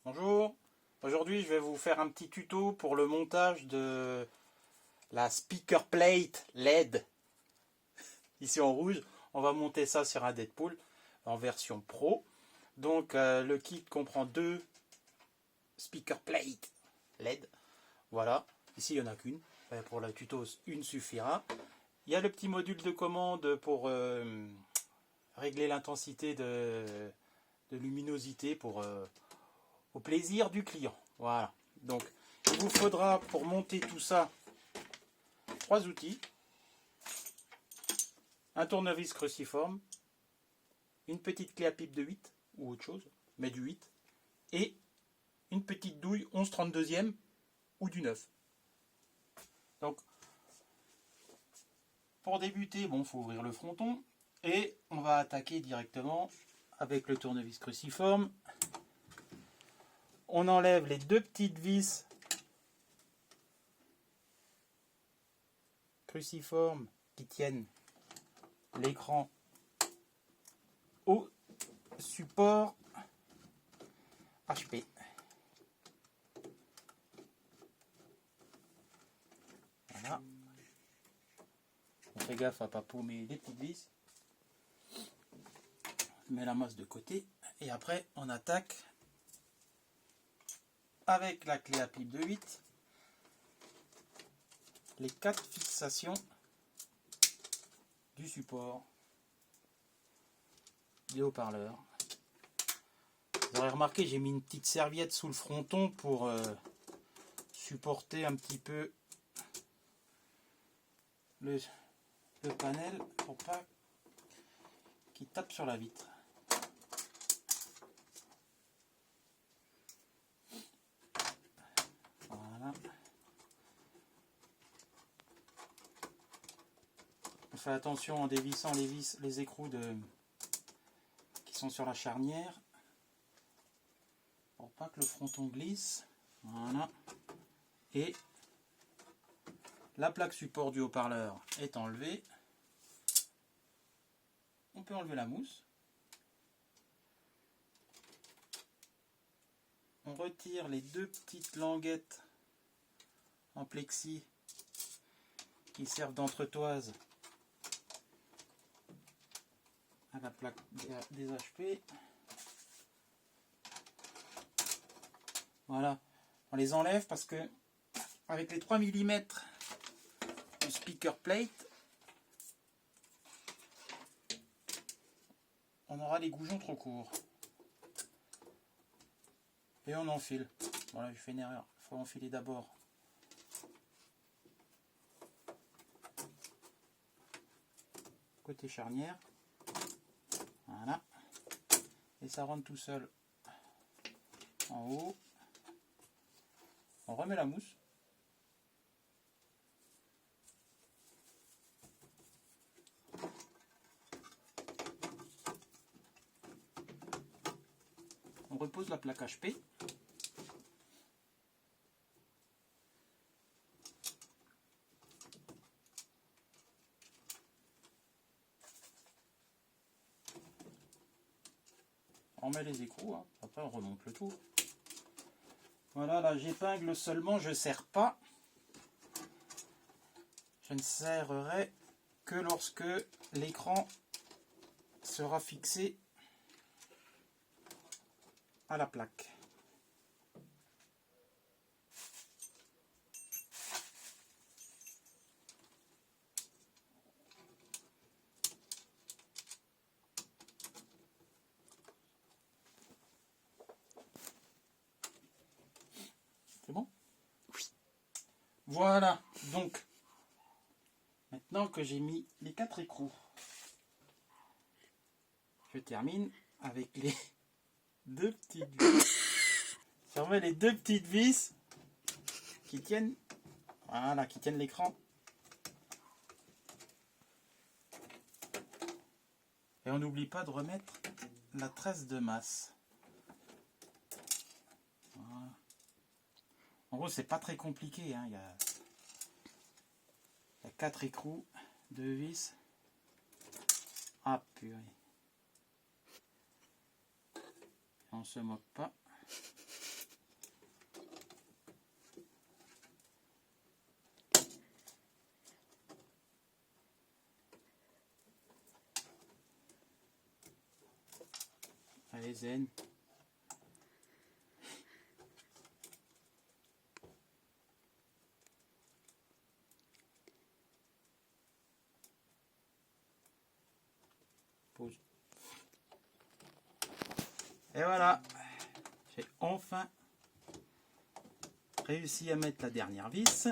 Bonjour, aujourd'hui je vais vous faire un petit tuto pour le montage de la speaker plate LED. Ici en rouge, on va monter ça sur un Deadpool en version pro. Donc le kit comprend deux speaker plate LED. Voilà, ici il n'y en a qu'une. Pour le tuto, une suffira. Il y a le petit module de commande pour régler l'intensité de luminosité pour au plaisir du client. Voilà. Donc, il vous faudra pour monter tout ça 3 outils. Un tournevis cruciforme, une petite clé à pipe de 8 ou autre chose, mais du 8, et une petite douille 11/32e ou du 9. Donc, pour débuter, bon, faut ouvrir le fronton et on va attaquer directement avec le tournevis cruciforme. On enlève les deux petites vis cruciformes qui tiennent l'écran au support HP. Voilà. On fait gaffe à ne pas paumer les petites vis. On met la masse de côté et après on attaque avec la clé à pipe de 8 les 4 fixations du support des haut-parleurs. Vous aurez remarqué, j'ai mis une petite serviette sous le fronton pour supporter un petit peu le panel pour pas qu'il tape sur la vitre. Voilà. On fait attention en dévissant les écrous qui sont sur la charnière pour pas que le fronton glisse. Voilà. Et la plaque support du haut-parleur est enlevée. On peut enlever la mousse. On retire les deux petites languettes en plexi qui servent d'entretoise à la plaque des HP. Voilà, on les enlève parce que avec les 3 mm du speaker plate, on aura les goujons trop courts. Et on enfile. Voilà, j'ai fait une erreur. Il faut enfiler d'abord côté charnière. Voilà. Et ça rentre tout seul en haut. On remet la mousse. On repose la plaque HP. On met les écrous, hein. Après on remonte le tout. Voilà, là j'épingle seulement, je ne serre pas. Je ne serrerai que lorsque l'écran sera fixé à la plaque. C'est bon? Oui. Voilà, donc maintenant que j'ai mis les 4 écrous, je termine avec les deux petites vis. Je remets les deux petites vis qui tiennent, voilà, qui tiennent l'écran. Et on n'oublie pas de remettre la tresse de masse. Voilà. En gros, c'est pas très compliqué, hein. Il y a 4 écrous, 2 vis. Ah purée. On se moque pas. est zen. Pause. Et voilà, j'ai enfin réussi à mettre la dernière vis.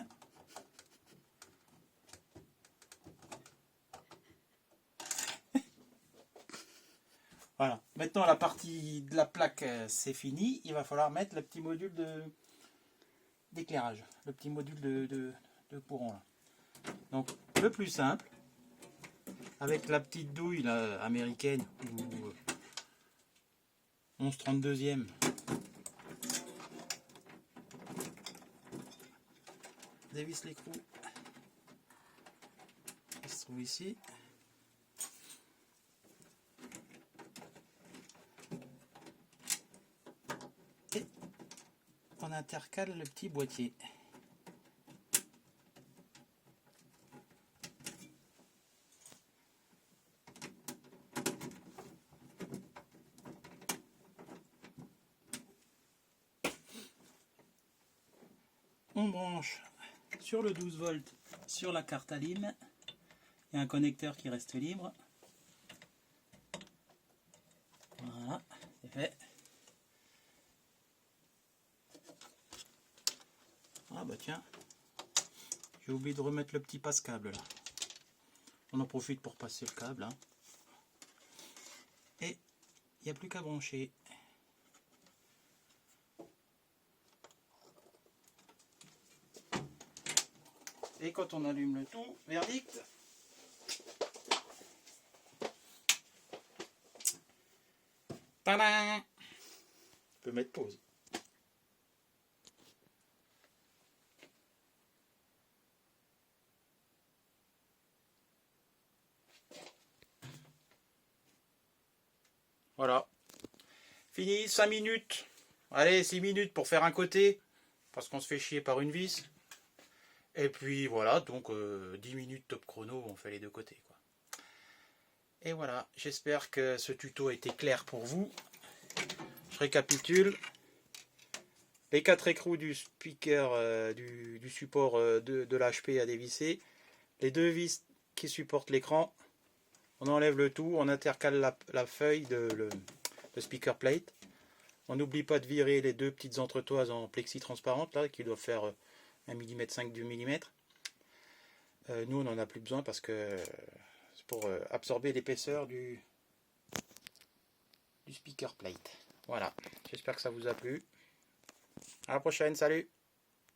Voilà, maintenant la partie de la plaque c'est fini, il va falloir mettre le petit module d'éclairage, le petit module de courant là. Donc le plus simple, avec la petite douille là, américaine ou 11/32e, dévisse l'écrou qui se trouve ici. Et on intercale le petit boîtier. On branche sur le 12 volts sur la carte Alim. Il y a un connecteur qui reste libre. Voilà, c'est fait. Ah bah tiens, j'ai oublié de remettre le petit passe-câble là. On en profite pour passer le câble. Hein. Et il n'y a plus qu'à brancher. Et quand on allume le tout, verdict. Tadam! Je peux mettre pause. Voilà. Fini, 5 minutes. Allez, 6 minutes pour faire un côté. Parce qu'on se fait chier par une vis. Et puis voilà, donc 10 minutes top chrono, on fait les deux côtés, quoi. Et voilà, j'espère que ce tuto a été clair pour vous. Je récapitule. Les 4 écrous du speaker, du support de l'HP à dévisser. Les 2 vis qui supportent l'écran. On enlève le tout, on intercale la feuille de speaker plate. On n'oublie pas de virer les 2 petites entretoises en plexi transparente là, qui doivent faire 1,5 mm, 2 mm. Nous on n'en a plus besoin parce que c'est pour absorber l'épaisseur du speaker plate. Voilà, j'espère que ça vous a plu. À la prochaine, salut!